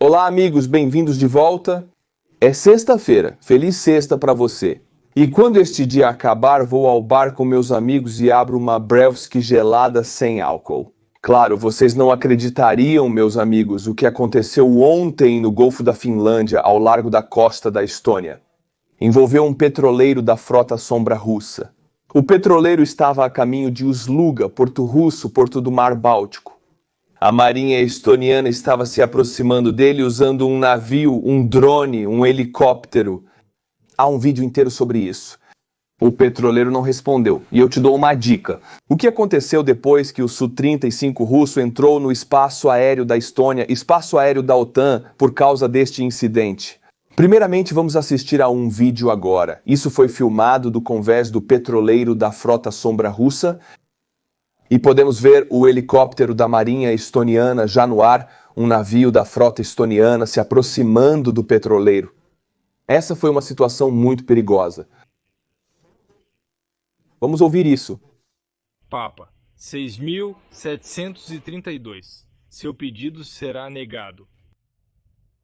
Olá, amigos, bem-vindos de volta. É sexta-feira, feliz sexta para você. E quando este dia acabar, vou ao bar com meus amigos e abro uma Brewski gelada sem álcool. Claro, vocês não acreditariam, meus amigos, o que aconteceu ontem no Golfo da Finlândia, ao largo da costa da Estônia. Envolveu um petroleiro da frota Sombra russa. O petroleiro estava a caminho de Ustluga, Porto Russo, porto do Mar Báltico. A marinha estoniana estava se aproximando dele usando um navio, um drone, um helicóptero. Há um vídeo inteiro sobre isso. O petroleiro não respondeu, e eu te dou uma dica. O que aconteceu depois que o Su-35 russo entrou no espaço aéreo da Estônia, espaço aéreo da OTAN, por causa deste incidente? Primeiramente, vamos assistir a um vídeo agora. Isso foi filmado do convés do petroleiro da frota Sombra russa, e podemos ver o helicóptero da marinha estoniana já no ar, um navio da frota estoniana se aproximando do petroleiro. Essa foi uma situação muito perigosa. Vamos ouvir isso. Papa, 6.732. Seu pedido será negado.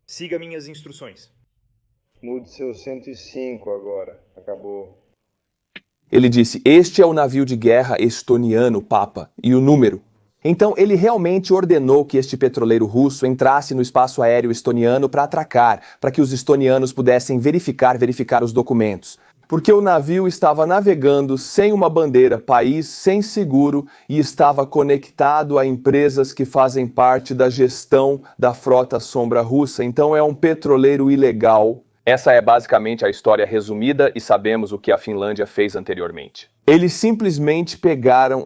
Siga minhas instruções. Mude seu 105 agora. Acabou. Ele disse, este é o navio de guerra estoniano, Papa, e o número. Então ele realmente ordenou que este petroleiro russo entrasse no espaço aéreo estoniano para atracar, para que os estonianos pudessem verificar os documentos. Porque o navio estava navegando sem uma bandeira, país sem seguro, e estava conectado a empresas que fazem parte da gestão da frota Sombra russa. Então é um petroleiro ilegal. Essa é basicamente a história resumida e sabemos o que a Finlândia fez anteriormente. Eles simplesmente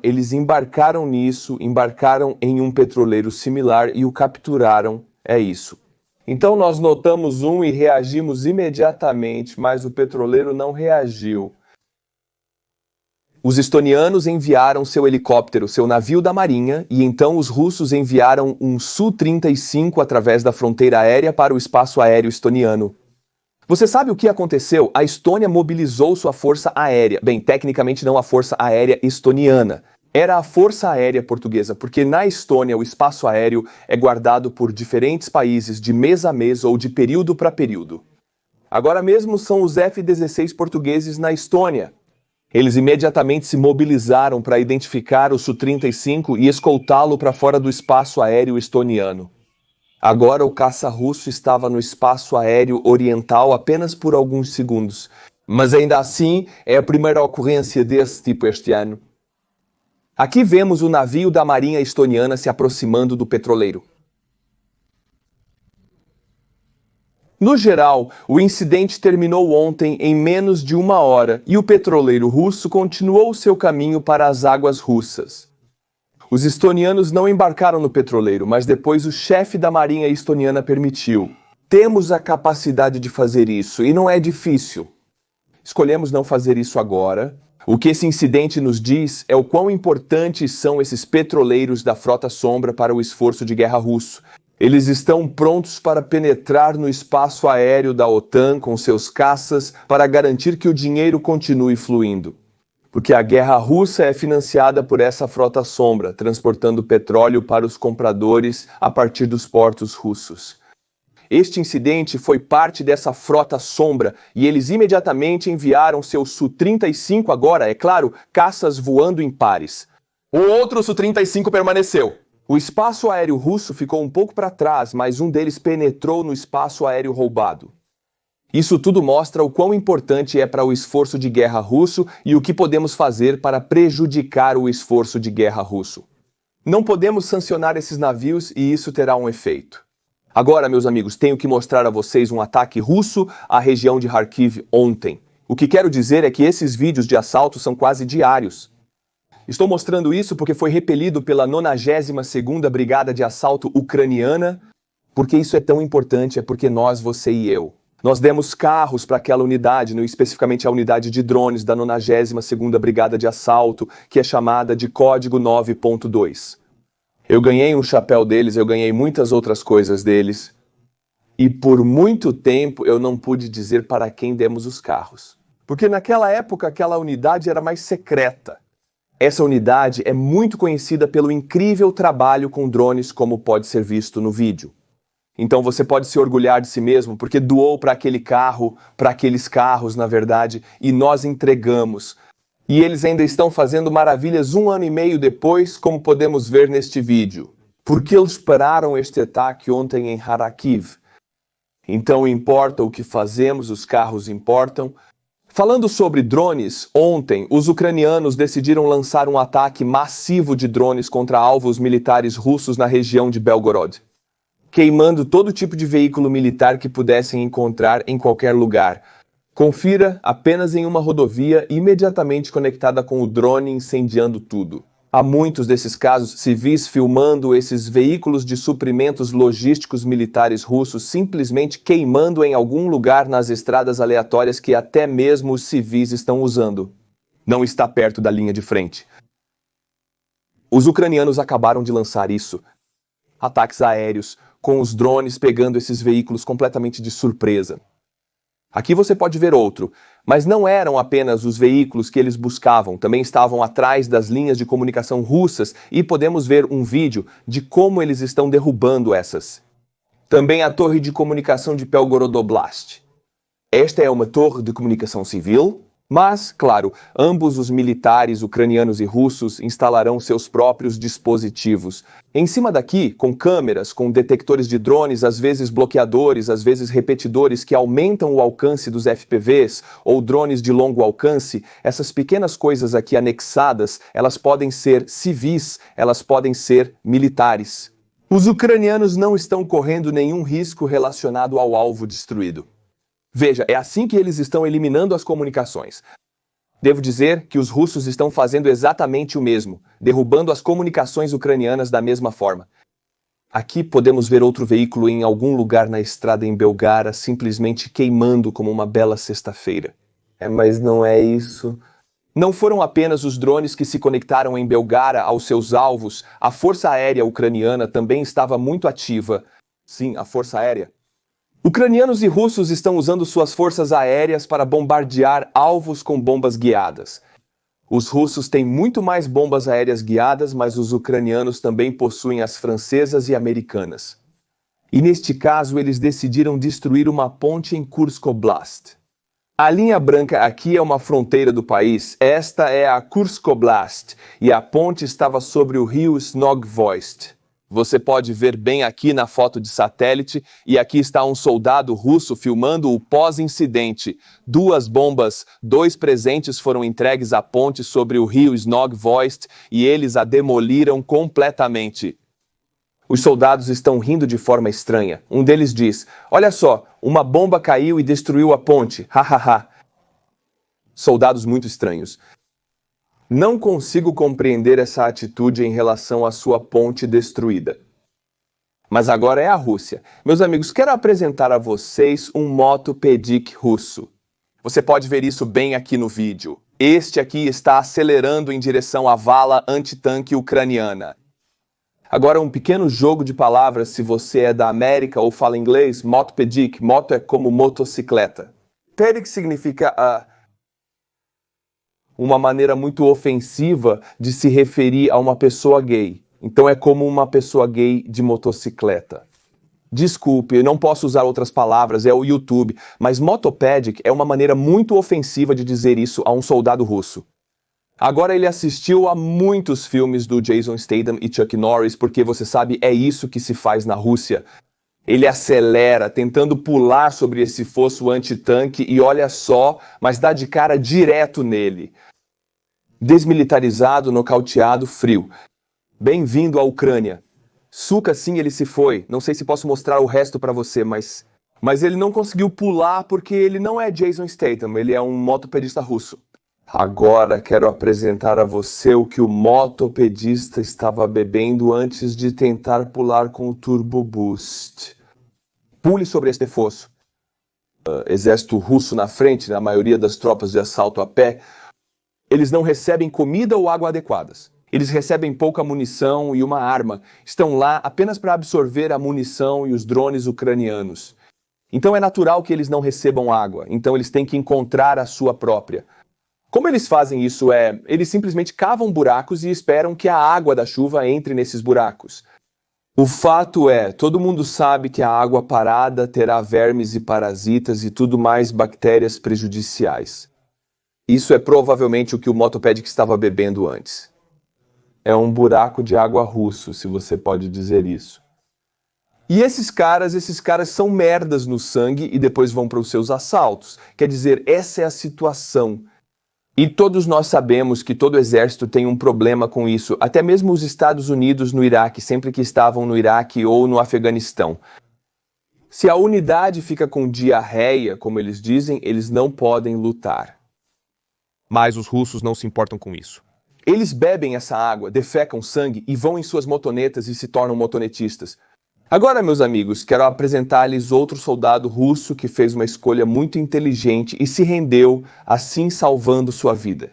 eles embarcaram nisso, embarcaram em um petroleiro similar e o capturaram. É isso. Então nós notamos e reagimos imediatamente, mas o petroleiro não reagiu. Os estonianos enviaram seu helicóptero, seu navio da marinha, e então os russos enviaram um Su-35 através da fronteira aérea para o espaço aéreo estoniano. Você sabe o que aconteceu? A Estônia mobilizou sua força aérea. Bem, tecnicamente não a força aérea estoniana. Era a força aérea portuguesa, porque na Estônia o espaço aéreo é guardado por diferentes países de mês a mês ou de período para período. Agora mesmo são os F-16 portugueses na Estônia. Eles imediatamente se mobilizaram para identificar o Su-35 e escoltá-lo para fora do espaço aéreo estoniano. Agora o caça russo estava no espaço aéreo oriental apenas por alguns segundos. Mas ainda assim, é a primeira ocorrência desse tipo este ano. Aqui vemos o navio da marinha estoniana se aproximando do petroleiro. No geral, o incidente terminou ontem em menos de 1 hora e o petroleiro russo continuou seu caminho para as águas russas. Os estonianos não embarcaram no petroleiro, mas depois o chefe da marinha estoniana permitiu. Temos a capacidade de fazer isso e não é difícil. Escolhemos não fazer isso agora. O que esse incidente nos diz é o quão importantes são esses petroleiros da frota Sombra para o esforço de guerra russo. Eles estão prontos para penetrar no espaço aéreo da OTAN com seus caças para garantir que o dinheiro continue fluindo. Porque a guerra russa é financiada por essa frota Sombra, transportando petróleo para os compradores a partir dos portos russos. Este incidente foi parte dessa frota Sombra e eles imediatamente enviaram seu Su-35 agora, é claro, caças voando em pares. O outro Su-35 permaneceu. O espaço aéreo russo ficou um pouco para trás, mas um deles penetrou no espaço aéreo roubado. Isso tudo mostra o quão importante é para o esforço de guerra russo e o que podemos fazer para prejudicar o esforço de guerra russo. Não podemos sancionar esses navios e isso terá um efeito. Agora, meus amigos, tenho que mostrar a vocês um ataque russo à região de Kharkiv ontem. O que quero dizer é que esses vídeos de assalto são quase diários. Estou mostrando isso porque foi repelido pela 92ª Brigada de Assalto Ucraniana. Porque isso é tão importante, é porque nós, você e eu. Nós demos carros para aquela unidade, especificamente a unidade de drones da 92ª Brigada de Assalto, que é chamada de Código 9.2. Eu ganhei um chapéu deles, eu ganhei muitas outras coisas deles. E por muito tempo eu não pude dizer para quem demos os carros. Porque naquela época aquela unidade era mais secreta. Essa unidade é muito conhecida pelo incrível trabalho com drones, como pode ser visto no vídeo. Então você pode se orgulhar de si mesmo, porque doou para aquele carro, para aqueles carros, na verdade, e nós entregamos. E eles ainda estão fazendo maravilhas 1 ano e meio depois, como podemos ver neste vídeo. Porque eles pararam este ataque ontem em Kharkiv. Então importa o que fazemos, os carros importam. Falando sobre drones, ontem os ucranianos decidiram lançar um ataque massivo de drones contra alvos militares russos na região de Belgorod, queimando todo tipo de veículo militar que pudessem encontrar em qualquer lugar. Confira apenas em uma rodovia imediatamente conectada com o drone incendiando tudo. Há muitos desses casos civis filmando esses veículos de suprimentos logísticos militares russos simplesmente queimando em algum lugar nas estradas aleatórias que até mesmo os civis estão usando. Não está perto da linha de frente. Os ucranianos acabaram de lançar isso. Ataques aéreos, com os drones pegando esses veículos completamente de surpresa. Aqui você pode ver outro, mas não eram apenas os veículos que eles buscavam, também estavam atrás das linhas de comunicação russas e podemos ver um vídeo de como eles estão derrubando essas. Também a torre de comunicação de Belgorod Oblast. Esta é uma torre de comunicação civil, mas, claro, ambos os militares ucranianos e russos instalarão seus próprios dispositivos. Em cima daqui, com câmeras, com detectores de drones, às vezes bloqueadores, às vezes repetidores que aumentam o alcance dos FPVs ou drones de longo alcance, essas pequenas coisas aqui anexadas, elas podem ser civis, elas podem ser militares. Os ucranianos não estão correndo nenhum risco relacionado ao alvo destruído. Veja, é assim que eles estão eliminando as comunicações. Devo dizer que os russos estão fazendo exatamente o mesmo, derrubando as comunicações ucranianas da mesma forma. Aqui podemos ver outro veículo em algum lugar na estrada em Belgara, simplesmente queimando como uma bela sexta-feira. Mas não é isso. Não foram apenas os drones que se conectaram em Belgara aos seus alvos, a Força Aérea Ucraniana também estava muito ativa. Sim, a Força Aérea. Ucranianos e russos estão usando suas forças aéreas para bombardear alvos com bombas guiadas. Os russos têm muito mais bombas aéreas guiadas, mas os ucranianos também possuem as francesas e americanas. E neste caso, eles decidiram destruir uma ponte em Kursk Oblast. A linha branca aqui é uma fronteira do país, esta é a Kursk Oblast, e a ponte estava sobre o rio Snogvoist. Você pode ver bem aqui na foto de satélite, e aqui está um soldado russo filmando o pós-incidente. 2 bombas, 2 presentes foram entregues à ponte sobre o rio Snogvoist e eles a demoliram completamente. Os soldados estão rindo de forma estranha. Um deles diz, olha só, uma bomba caiu e destruiu a ponte, hahaha. Soldados muito estranhos. Não consigo compreender essa atitude em relação à sua ponte destruída. Mas agora é a Rússia. Meus amigos, quero apresentar a vocês um Motopedic russo. Você pode ver isso bem aqui no vídeo. Este aqui está acelerando em direção à vala antitanque ucraniana. Agora um pequeno jogo de palavras se você é da América ou fala inglês. Motopedic, moto é como motocicleta. Pedic significa uma maneira muito ofensiva de se referir a uma pessoa gay. Então é como uma pessoa gay de motocicleta. Desculpe, eu não posso usar outras palavras, é o YouTube, mas motopedic é uma maneira muito ofensiva de dizer isso a um soldado russo. Agora ele assistiu a muitos filmes do Jason Statham e Chuck Norris, porque você sabe, é isso que se faz na Rússia. Ele acelera, tentando pular sobre esse fosso antitanque e olha só, mas dá de cara direto nele. Desmilitarizado, nocauteado, frio. Bem-vindo à Ucrânia. Suca, sim, ele se foi. Não sei se posso mostrar o resto para você, mas ele não conseguiu pular porque ele não é Jason Statham, ele é um motopedista russo. Agora quero apresentar a você o que o motopedista estava bebendo antes de tentar pular com o Turbo Boost. Pule sobre este fosso. Exército russo na frente, na maioria das tropas de assalto a pé, eles não recebem comida ou água adequadas. Eles recebem pouca munição e uma arma. Estão lá apenas para absorver a munição e os drones ucranianos. Então é natural que eles não recebam água. Então eles têm que encontrar a sua própria. Como eles fazem isso eles simplesmente cavam buracos e esperam que a água da chuva entre nesses buracos. O fato é, todo mundo sabe que a água parada terá vermes e parasitas e tudo mais bactérias prejudiciais. Isso é provavelmente o que o Motopedic estava bebendo antes. É um buraco de água russo, se você pode dizer isso. E esses caras são merdas no sangue e depois vão para os seus assaltos. Quer dizer, essa é a situação. E todos nós sabemos que todo exército tem um problema com isso. Até mesmo os Estados Unidos no Iraque, sempre que estavam no Iraque ou no Afeganistão. Se a unidade fica com diarreia, como eles dizem, eles não podem lutar. Mas os russos não se importam com isso. Eles bebem essa água, defecam sangue e vão em suas motonetas e se tornam motonetistas. Agora, meus amigos, quero apresentar-lhes outro soldado russo que fez uma escolha muito inteligente e se rendeu, assim salvando sua vida.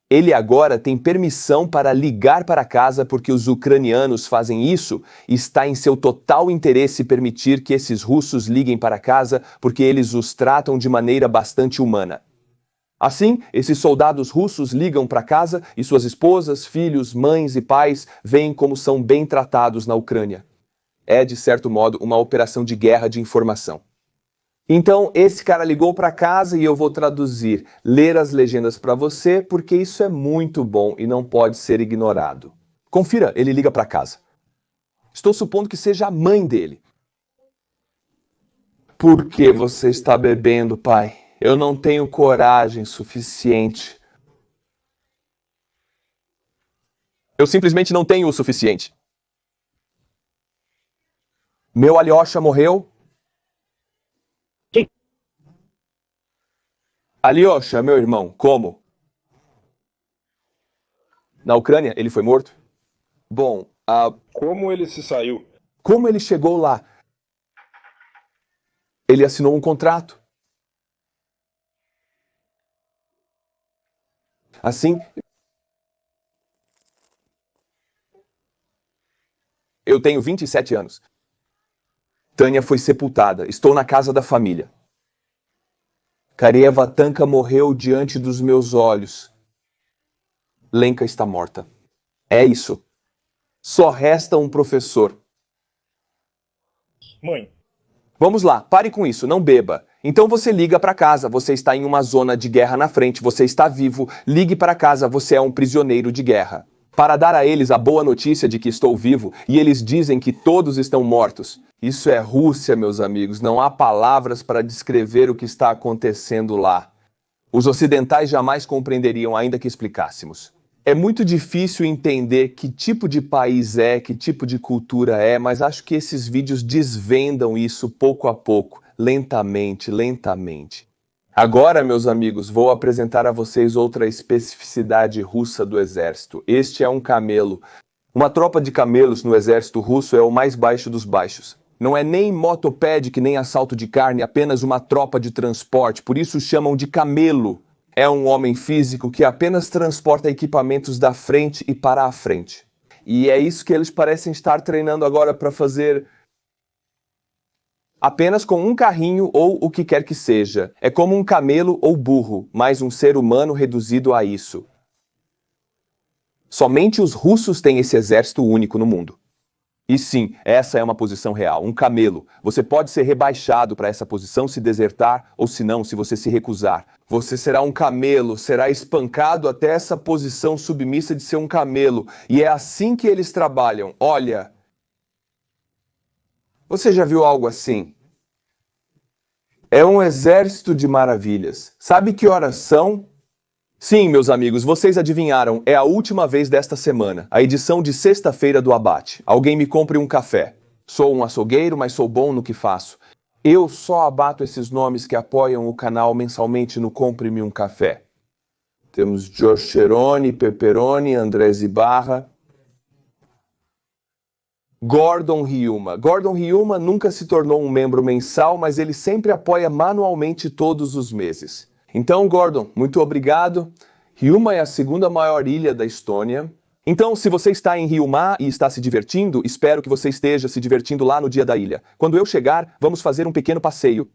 Ele agora tem permissão para ligar para casa porque os ucranianos fazem isso e está em seu total interesse permitir que esses russos liguem para casa porque eles os tratam de maneira bastante humana. Assim, esses soldados russos ligam para casa e suas esposas, filhos, mães e pais veem como são bem tratados na Ucrânia. É, de certo modo, uma operação de guerra de informação. Então, esse cara ligou para casa e eu vou traduzir, ler as legendas para você, porque isso é muito bom e não pode ser ignorado. Confira, ele liga para casa. Estou supondo que seja a mãe dele. Por que você está bebendo, pai? Eu não tenho coragem suficiente. Eu simplesmente não tenho o suficiente. Meu Alyosha morreu? Quem? Alyosha, meu irmão, como? Na Ucrânia, ele foi morto? Bom, Como ele se saiu? como ele chegou lá? Ele assinou um contrato. Assim, eu tenho 27 anos. Tânia foi sepultada. Estou na casa da família. Karieva Tanka morreu diante dos meus olhos. Lenka está morta. É isso. Só resta um professor. Mãe, Vamos lá, pare com isso, não beba. Então você liga para casa, você está em uma zona de guerra na frente, você está vivo, ligue para casa, você é um prisioneiro de guerra. Para dar a eles a boa notícia de que estou vivo, e eles dizem que todos estão mortos. Isso é Rússia, meus amigos, não há palavras para descrever o que está acontecendo lá. Os ocidentais jamais compreenderiam, ainda que explicássemos. É muito difícil entender que tipo de país é, que tipo de cultura é, mas acho que esses vídeos desvendam isso pouco a pouco, lentamente, lentamente. Agora, meus amigos, vou apresentar a vocês outra especificidade russa do exército. Este é um camelo. Uma tropa de camelos no exército russo é o mais baixo dos baixos. Não é nem motopedic nem assalto de carne, apenas uma tropa de transporte, por isso chamam de camelo. É um homem físico que apenas transporta equipamentos da frente e para a frente. E é isso que eles parecem estar treinando agora para fazer apenas com um carrinho ou o que quer que seja. É como um camelo ou burro, mais um ser humano reduzido a isso. Somente os russos têm esse exército único no mundo. E sim, essa é uma posição real, um camelo. Você pode ser rebaixado para essa posição se desertar, ou se não, se você se recusar. Você será um camelo, será espancado até essa posição submissa de ser um camelo. E é assim que eles trabalham. Olha, você já viu algo assim? É um exército de maravilhas. Sabe que horas são? Sim, meus amigos, vocês adivinharam, é a última vez desta semana, a edição de sexta-feira do Abate. Alguém me compre um café. Sou um açougueiro, mas sou bom no que faço. Eu só abato esses nomes que apoiam o canal mensalmente no Compre-me um Café. Temos Josh Cheroni, Pepperoni, André Zibarra, Gordon Ryuma. Gordon Ryuma nunca se tornou um membro mensal, mas ele sempre apoia manualmente todos os meses. Então, Gordon, muito obrigado. Ryuma é a segunda maior ilha da Estônia. Então, se você está em Ryuma e está se divertindo, espero que você esteja se divertindo lá no dia da ilha. Quando eu chegar, vamos fazer um pequeno passeio.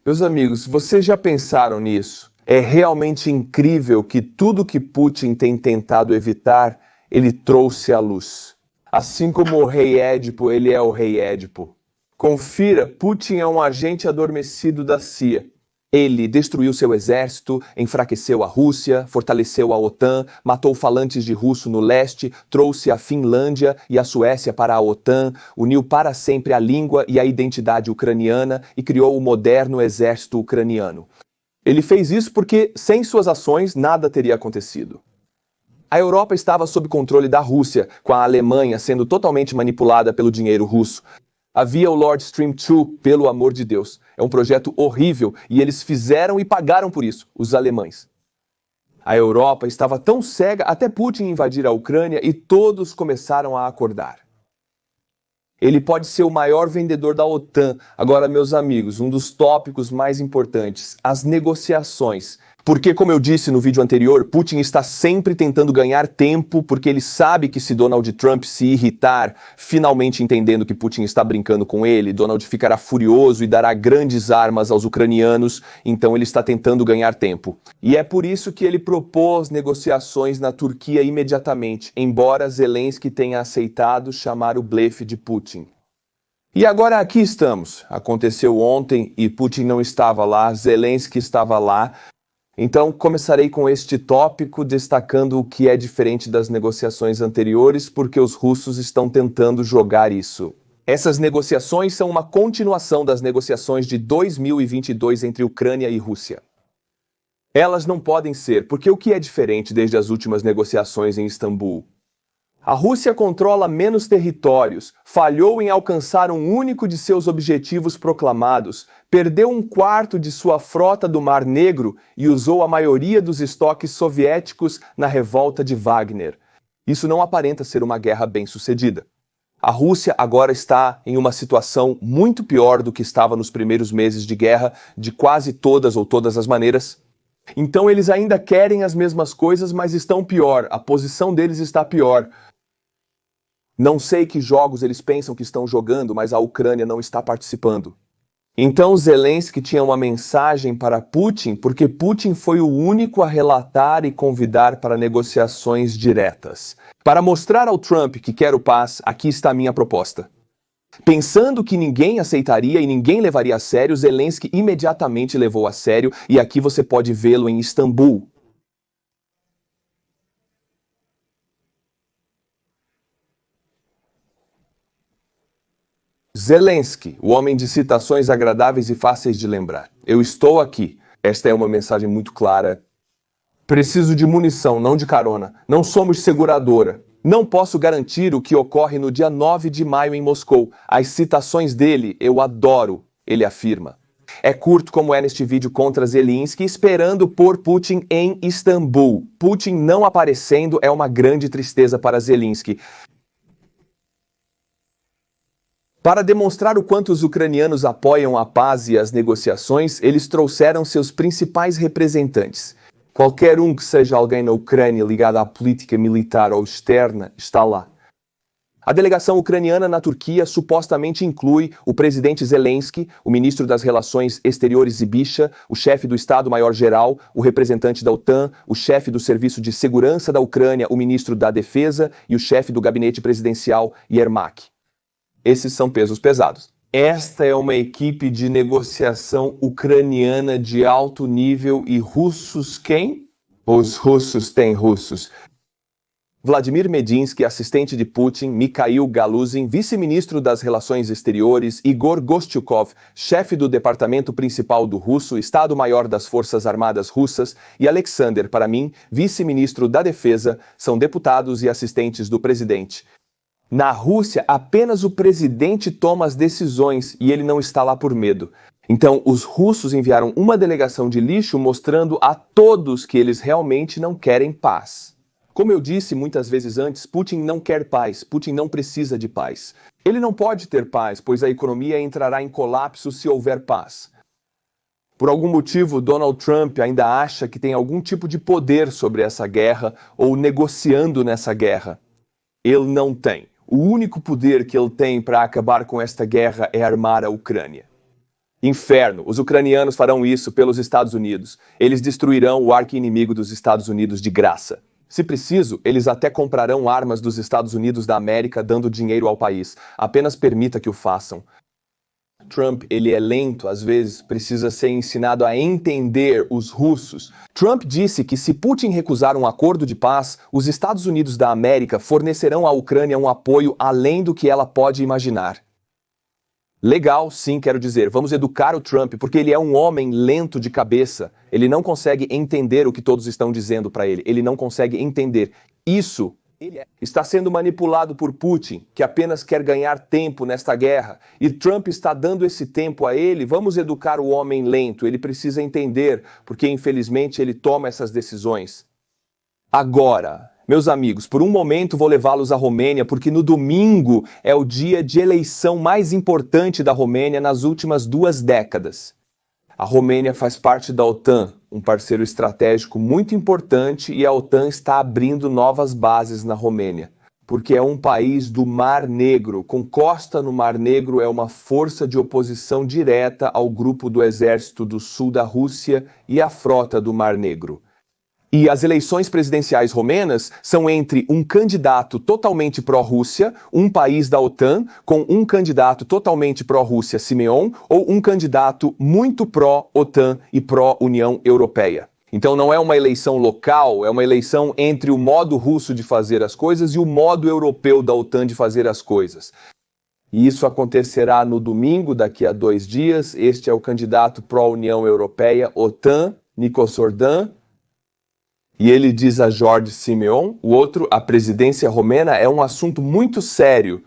Meus amigos, vocês já pensaram nisso? É realmente incrível que tudo que Putin tem tentado evitar, ele trouxe à luz. Assim como o rei Édipo, ele é o rei Édipo. Confira, Putin é um agente adormecido da CIA. Ele destruiu seu exército, enfraqueceu a Rússia, fortaleceu a OTAN, matou falantes de russo no leste, trouxe a Finlândia e a Suécia para a OTAN, uniu para sempre a língua e a identidade ucraniana e criou o moderno exército ucraniano. Ele fez isso porque, sem suas ações, nada teria acontecido. A Europa estava sob controle da Rússia, com a Alemanha sendo totalmente manipulada pelo dinheiro russo. Havia o Nord Stream 2, pelo amor de Deus. É um projeto horrível e eles fizeram e pagaram por isso, os alemães. A Europa estava tão cega até Putin invadir a Ucrânia e todos começaram a acordar. Ele pode ser o maior vendedor da OTAN. Agora, meus amigos, um dos tópicos mais importantes, as negociações. Porque, como eu disse no vídeo anterior, Putin está sempre tentando ganhar tempo porque ele sabe que se Donald Trump se irritar, finalmente entendendo que Putin está brincando com ele, Donald ficará furioso e dará grandes armas aos ucranianos, então ele está tentando ganhar tempo. E é por isso que ele propôs negociações na Turquia imediatamente, embora Zelensky tenha aceitado chamar o blefe de Putin. E agora aqui estamos. Aconteceu ontem e Putin não estava lá, Zelensky estava lá. Então, começarei com este tópico, destacando o que é diferente das negociações anteriores, porque os russos estão tentando jogar isso. Essas negociações são uma continuação das negociações de 2022 entre Ucrânia e Rússia. Elas não podem ser, porque o que é diferente desde as últimas negociações em Istambul? A Rússia controla menos territórios, falhou em alcançar um único de seus objetivos proclamados, perdeu um quarto de sua frota do Mar Negro e usou a maioria dos estoques soviéticos na revolta de Wagner. Isso não aparenta ser uma guerra bem-sucedida. A Rússia agora está em uma situação muito pior do que estava nos primeiros meses de guerra, de quase todas ou todas as maneiras. Então eles ainda querem as mesmas coisas, mas estão pior, a posição deles está pior. Não sei que jogos eles pensam que estão jogando, mas a Ucrânia não está participando. Então Zelensky tinha uma mensagem para Putin, porque Putin foi o único a relatar e convidar para negociações diretas. Para mostrar ao Trump que quero paz, aqui está a minha proposta. Pensando que ninguém aceitaria e ninguém levaria a sério, Zelensky imediatamente levou a sério, e aqui você pode vê-lo em Istambul. Zelensky, o homem de citações agradáveis e fáceis de lembrar. Eu estou aqui. Esta é uma mensagem muito clara. Preciso de munição, não de carona. Não somos seguradora. Não posso garantir o que ocorre no dia 9 de maio em Moscou. As citações dele eu adoro, ele afirma. É curto como é neste vídeo contra Zelensky, esperando por Putin em Istambul. Putin não aparecendo é uma grande tristeza para Zelensky. Para demonstrar o quanto os ucranianos apoiam a paz e as negociações, eles trouxeram seus principais representantes. Qualquer um que seja alguém na Ucrânia ligado à política militar ou externa está lá. A delegação ucraniana na Turquia supostamente inclui o presidente Zelensky, o ministro das Relações Exteriores Ibisha, o chefe do Estado-Maior-Geral, o representante da OTAN, o chefe do Serviço de Segurança da Ucrânia, o ministro da Defesa e o chefe do gabinete presidencial Yermak. Esses são pesos pesados. Esta é uma equipe de negociação ucraniana de alto nível e russos quem? Os russos têm russos. Vladimir Medinsky, assistente de Putin, Mikhail Galuzin, vice-ministro das Relações Exteriores, Igor Gostyukov, chefe do departamento principal do Russo, Estado-Maior das Forças Armadas Russas, e Alexander, para mim, vice-ministro da Defesa, são deputados e assistentes do presidente. Na Rússia, apenas o presidente toma as decisões e ele não está lá por medo. Então, os russos enviaram uma delegação de lixo mostrando a todos que eles realmente não querem paz. Como eu disse muitas vezes antes, Putin não quer paz, Putin não precisa de paz. Ele não pode ter paz, pois a economia entrará em colapso se houver paz. Por algum motivo, Donald Trump ainda acha que tem algum tipo de poder sobre essa guerra ou negociando nessa guerra. Ele não tem. O único poder que ele tem para acabar com esta guerra é armar a Ucrânia. Inferno, os ucranianos farão isso pelos Estados Unidos. Eles destruirão o arqui-inimigo dos Estados Unidos de graça. Se preciso, eles até comprarão armas dos Estados Unidos da América dando dinheiro ao país. Apenas permita que o façam. Trump, ele é lento, às vezes precisa ser ensinado a entender os russos. Trump disse que se Putin recusar um acordo de paz, os Estados Unidos da América fornecerão à Ucrânia um apoio além do que ela pode imaginar. Legal, sim, quero dizer, vamos educar o Trump, porque ele é um homem lento de cabeça. Ele não consegue entender o que todos estão dizendo para ele. Ele não consegue entender. Isso está sendo manipulado por Putin, que apenas quer ganhar tempo nesta guerra. E Trump está dando esse tempo a ele. Vamos educar o homem lento. Ele precisa entender, porque infelizmente ele toma essas decisões. Agora, meus amigos, por um momento vou levá-los à Romênia, porque no domingo é o dia de eleição mais importante da Romênia nas últimas 2 décadas. A Romênia faz parte da OTAN, um parceiro estratégico muito importante, e a OTAN está abrindo novas bases na Romênia, porque é um país do Mar Negro, com costa no Mar Negro, é uma força de oposição direta ao grupo do Exército do Sul da Rússia e à frota do Mar Negro. E as eleições presidenciais romenas são entre um candidato totalmente pró-Rússia, um país da OTAN, com um candidato totalmente pró-Rússia, Simeon, ou um candidato muito pró-OTAN e pró-União Europeia. Então não é uma eleição local, é uma eleição entre o modo russo de fazer as coisas e o modo europeu da OTAN de fazer as coisas. E isso acontecerá no domingo, daqui a 2 dias. Este é o candidato pró-União Europeia, OTAN, Nikos Ordan. E ele diz a Jorge Simeon, o outro, a presidência romena é um assunto muito sério.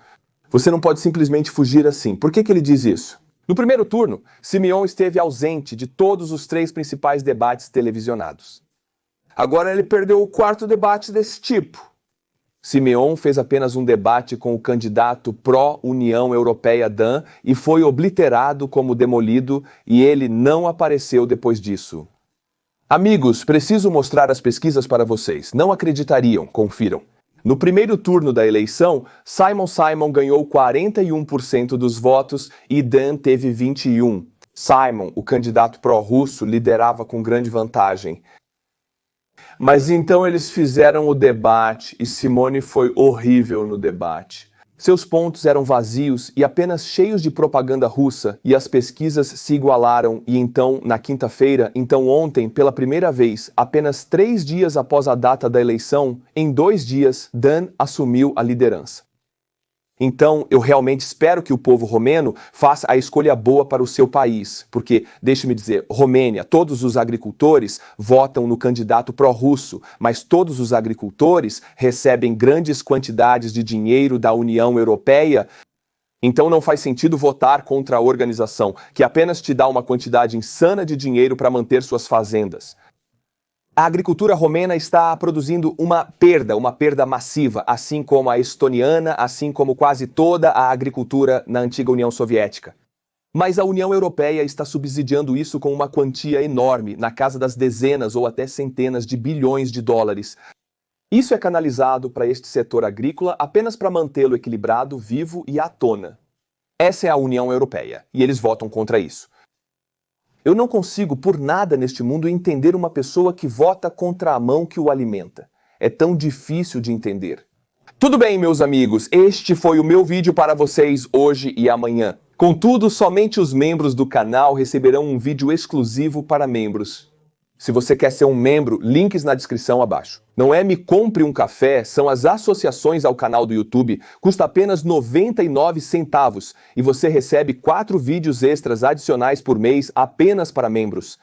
Você não pode simplesmente fugir assim. Por que ele diz isso? No primeiro turno, Simeon esteve ausente de todos os 3 principais debates televisionados. Agora ele perdeu o 4º debate desse tipo. Simeon fez apenas um debate com o candidato pró-União Europeia Dan e foi obliterado como demolido, e ele não apareceu depois disso. Amigos, preciso mostrar as pesquisas para vocês. Não acreditariam, confiram. No primeiro turno da eleição, Simon ganhou 41% dos votos e Dan teve 21%. Simon, o candidato pró-russo, liderava com grande vantagem. Mas então eles fizeram o debate e Simone foi horrível no debate. Seus pontos eram vazios e apenas cheios de propaganda russa, e as pesquisas se igualaram. E então, na quinta-feira, ontem, pela primeira vez, apenas 3 dias após a data da eleição, em 2 dias, Dan assumiu a liderança. Então, eu realmente espero que o povo romeno faça a escolha boa para o seu país, porque, deixe-me dizer, Romênia, todos os agricultores votam no candidato pró-russo, mas todos os agricultores recebem grandes quantidades de dinheiro da União Europeia. Então não faz sentido votar contra a organização, que apenas te dá uma quantidade insana de dinheiro para manter suas fazendas. A agricultura romena está produzindo uma perda massiva, assim como a estoniana, assim como quase toda a agricultura na antiga União Soviética. Mas a União Europeia está subsidiando isso com uma quantia enorme, na casa das dezenas ou até centenas de bilhões de dólares. Isso é canalizado para este setor agrícola apenas para mantê-lo equilibrado, vivo e à tona. Essa é a União Europeia, e eles votam contra isso. Eu não consigo, por nada neste mundo, entender uma pessoa que vota contra a mão que o alimenta. É tão difícil de entender. Tudo bem, meus amigos, este foi o meu vídeo para vocês hoje e amanhã. Contudo, somente os membros do canal receberão um vídeo exclusivo para membros. Se você quer ser um membro, links na descrição abaixo. Não é Me Compre um Café, são as associações ao canal do YouTube. Custa apenas 99 centavos e você recebe 4 vídeos extras adicionais por mês apenas para membros.